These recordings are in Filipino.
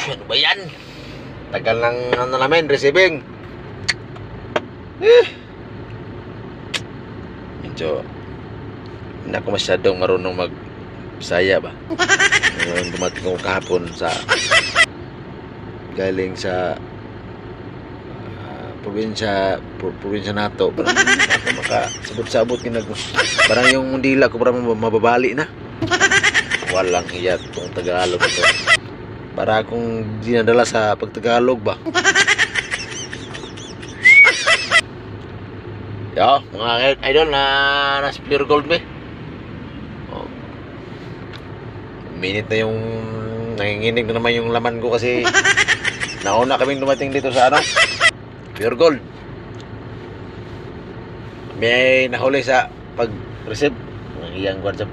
Ano ba yan? Tagal ng ano namin, receiving. Medyo hindi ako masyadong marunong mag-Bisaya ba. Ngayon dumating ako kahapon sa galing sa probinsya nato. Parang ako makasabot-sabot parang yung dila ko parang mababali na. Walang hiya itong Tagalog ito. Para akong dinadala sa pagtagalog ba. Yo, mga idol na nasa Pure Gold be. Oh. Minute na yung nanginginig na naman yung laman ko kasi nauna kaming dumating dito sa ano, Pure Gold. May nahuli sa pag-receive ng iyang WhatsApp.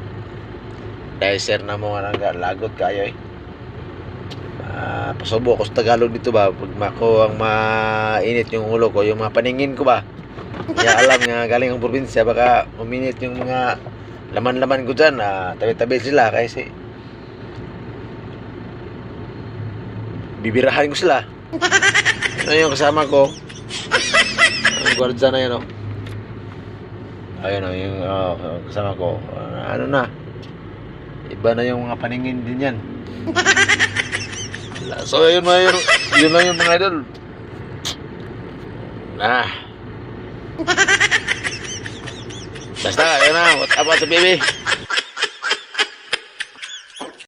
Dicer na mo nga lagot kayo eh. Pasubo ako sa Tagalog dito ba pag ako ang mainit yung ulo ko, yung mga paningin ko ba. Kaya alam nga galing ang probinsya baka uminit yung mga laman-laman ko dyan. Tabi-tabi sila kasi bibirahan ko sila. Ano yung kasama ko, ang gwardiya na yun, oh. Ayun, oh, yung kasama ko, ano na, iba na yung mga paningin din yan. So yun lang yung mga idol. Basta, yun na, what's up sa baby.